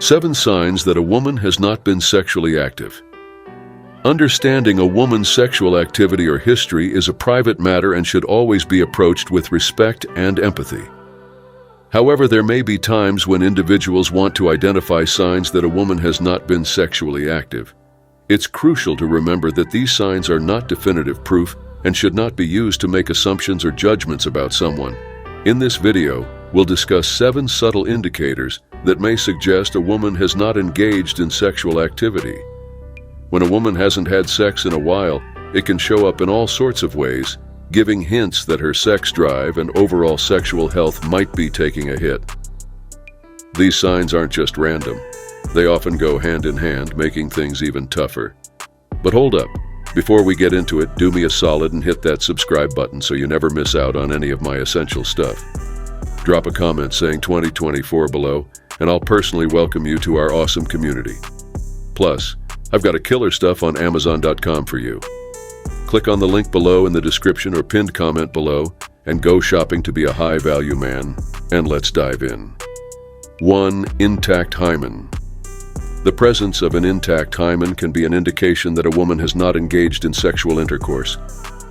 7 signs that a woman has not been sexually active. Understanding a woman's sexual activity or history is a private matter and should always be approached with respect and empathy. However, there may be times when individuals want to identify signs that a woman has not been sexually active. It's crucial to remember that these signs are not definitive proof and should not be used to make assumptions or judgments about someone. In this video, we'll discuss 7 subtle indicators that may suggest a woman has not engaged in sexual activity. When a woman hasn't had sex in a while, it can show up in all sorts of ways, giving hints that her sex drive and overall sexual health might be taking a hit. These signs aren't just random. They often go hand in hand, making things even tougher. But hold up. Before we get into it, do me a solid and hit that subscribe button so you never miss out on any of my essential stuff. Drop a comment saying 2024 below, and I'll personally welcome you to our awesome community. Plus, I've got a killer stuff on Amazon.com for you. Click on the link below in the description or pinned comment below and go shopping to be a high-value man. And let's dive in. 1. Intact hymen. The presence of an intact hymen can be an indication that a woman has not engaged in sexual intercourse.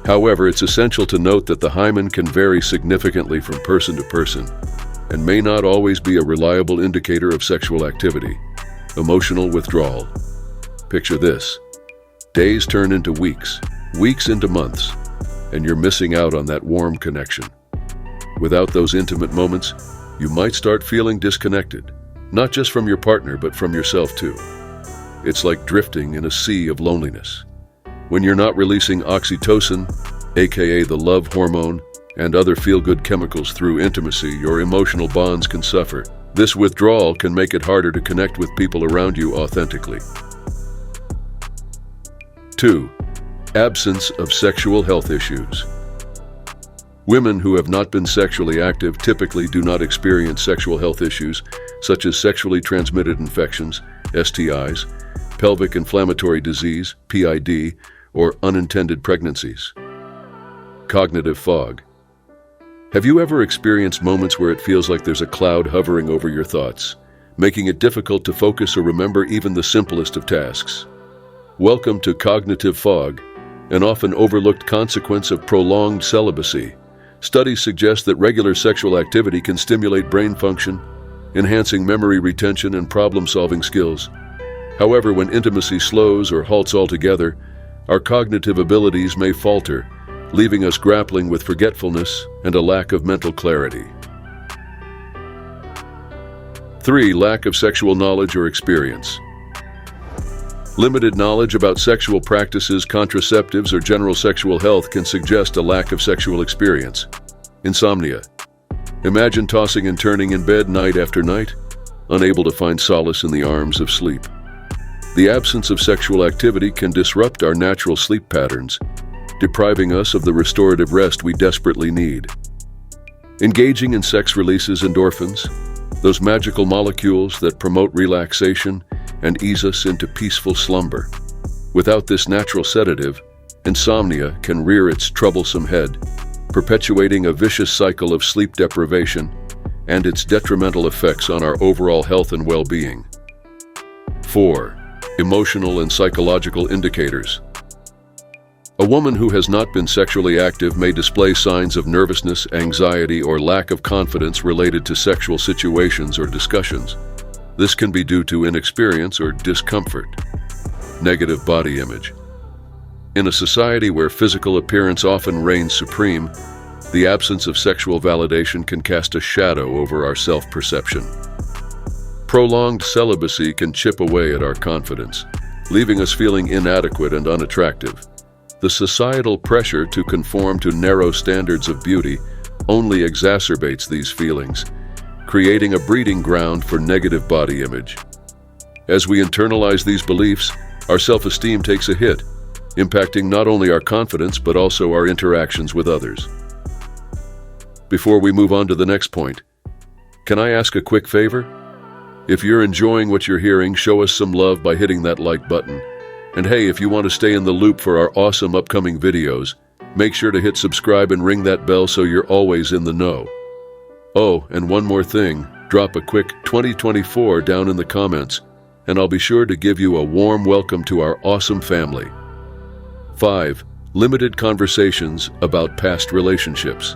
However, it's essential to note that the hymen can vary significantly from person to person and may not always be a reliable indicator of sexual activity. Emotional withdrawal. Picture this. Days turn into weeks, weeks into months, and you're missing out on that warm connection. Without those intimate moments, you might start feeling disconnected, not just from your partner, but from yourself too. It's like drifting in a sea of loneliness. When you're not releasing oxytocin, aka the love hormone, and other feel-good chemicals through intimacy, your emotional bonds can suffer. This withdrawal can make it harder to connect with people around you authentically. 2. Absence of sexual health issues. Women who have not been sexually active typically do not experience sexual health issues such as sexually transmitted infections, STIs, pelvic inflammatory disease, PID, or unintended pregnancies. Cognitive fog. Have you ever experienced moments where it feels like there's a cloud hovering over your thoughts, making it difficult to focus or remember even the simplest of tasks? Welcome to cognitive fog, an often overlooked consequence of prolonged celibacy. Studies suggest that regular sexual activity can stimulate brain function, enhancing memory retention and problem-solving skills. However, when intimacy slows or halts altogether, our cognitive abilities may falter, leaving us grappling with forgetfulness and a lack of mental clarity. 3. Lack of sexual knowledge or experience. Limited knowledge about sexual practices, contraceptives, or general sexual health can suggest a lack of sexual experience. Insomnia. Imagine tossing and turning in bed night after night, unable to find solace in the arms of sleep. The absence of sexual activity can disrupt our natural sleep patterns, depriving us of the restorative rest we desperately need. Engaging in sex releases endorphins, those magical molecules that promote relaxation and ease us into peaceful slumber. Without this natural sedative, insomnia can rear its troublesome head, perpetuating a vicious cycle of sleep deprivation and its detrimental effects on our overall health and well-being. 4. Emotional and psychological indicators. A woman who has not been sexually active may display signs of nervousness, anxiety, or lack of confidence related to sexual situations or discussions. This can be due to inexperience or discomfort. Negative body image. In a society where physical appearance often reigns supreme, the absence of sexual validation can cast a shadow over our self-perception. Prolonged celibacy can chip away at our confidence, leaving us feeling inadequate and unattractive. The societal pressure to conform to narrow standards of beauty only exacerbates these feelings, creating a breeding ground for negative body image. As we internalize these beliefs, our self-esteem takes a hit, impacting not only our confidence but also our interactions with others. Before we move on to the next point, can I ask a quick favor? If you're enjoying what you're hearing, show us some love by hitting that like button. And hey, if you want to stay in the loop for our awesome upcoming videos, make sure to hit subscribe and ring that bell so you're always in the know. Oh, and one more thing, Drop a quick 2024 down in the comments, and I'll be sure to give you a warm welcome to our awesome family. 5. Limited conversations about past relationships.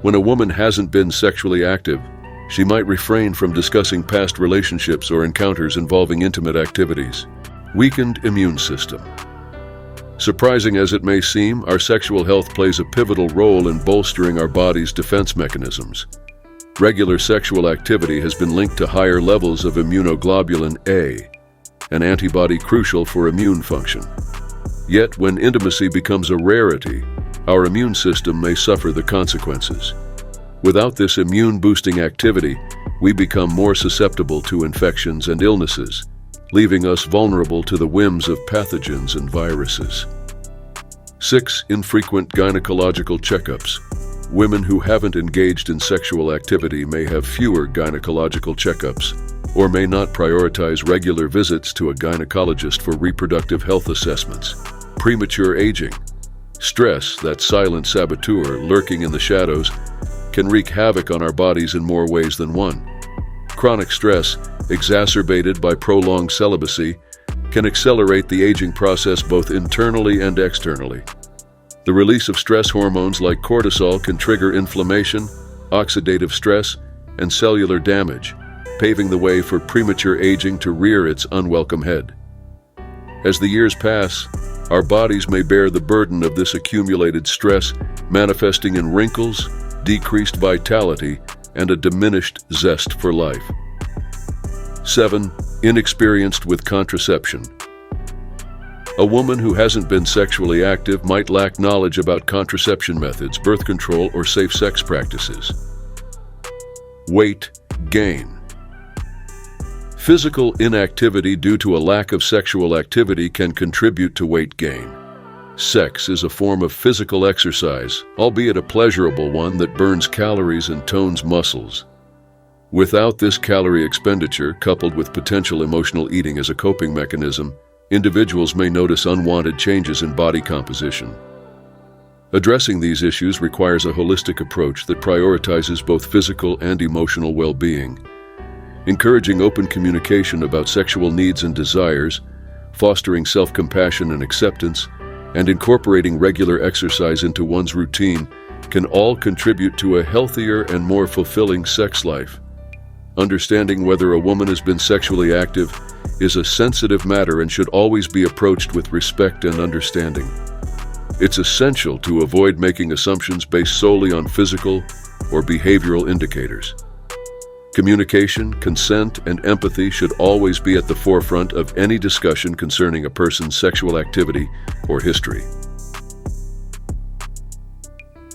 When a woman hasn't been sexually active, she might refrain from discussing past relationships or encounters involving intimate activities. Weakened immune system. Surprising as it may seem, our sexual health plays a pivotal role in bolstering our body's defense mechanisms. Regular sexual activity has been linked to higher levels of immunoglobulin A, an antibody crucial for immune function. Yet, when intimacy becomes a rarity, our immune system may suffer the consequences. Without this immune-boosting activity, we become more susceptible to infections and illnesses, leaving us vulnerable to the whims of pathogens and viruses. 6. Infrequent gynecological checkups. Women who haven't engaged in sexual activity may have fewer gynecological checkups, or may not prioritize regular visits to a gynecologist for reproductive health assessments. Premature aging. Stress, that silent saboteur lurking in the shadows, can wreak havoc on our bodies in more ways than one. Chronic stress, exacerbated by prolonged celibacy, can accelerate the aging process both internally and externally. The release of stress hormones like cortisol can trigger inflammation, oxidative stress, and cellular damage, paving the way for premature aging to rear its unwelcome head. As the years pass, our bodies may bear the burden of this accumulated stress, manifesting in wrinkles, decreased vitality, and a diminished zest for life. 7. Inexperienced with contraception. A woman who hasn't been sexually active might lack knowledge about contraception methods, birth control, or safe sex practices. Weight gain. Physical inactivity due to a lack of sexual activity can contribute to weight gain. Sex is a form of physical exercise, albeit a pleasurable one that burns calories and tones muscles. Without this calorie expenditure, coupled with potential emotional eating as a coping mechanism, individuals may notice unwanted changes in body composition. Addressing these issues requires a holistic approach that prioritizes both physical and emotional well-being. Encouraging open communication about sexual needs and desires, fostering self-compassion and acceptance, and incorporating regular exercise into one's routine can all contribute to a healthier and more fulfilling sex life. Understanding whether a woman has been sexually active is a sensitive matter and should always be approached with respect and understanding. It's essential to avoid making assumptions based solely on physical or behavioral indicators. Communication, consent, and empathy should always be at the forefront of any discussion concerning a person's sexual activity or history.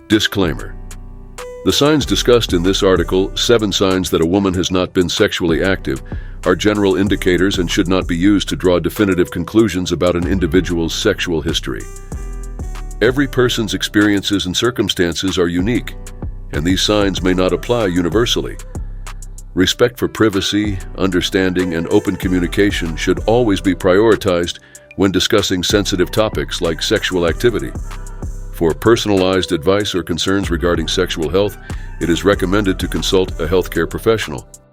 Disclaimer. The signs discussed in this article, 7 signs that a woman has not been sexually active, are general indicators and should not be used to draw definitive conclusions about an individual's sexual history. Every person's experiences and circumstances are unique, and these signs may not apply universally. Respect for privacy, understanding, and open communication should always be prioritized when discussing sensitive topics like sexual activity. For personalized advice or concerns regarding sexual health, it is recommended to consult a healthcare professional.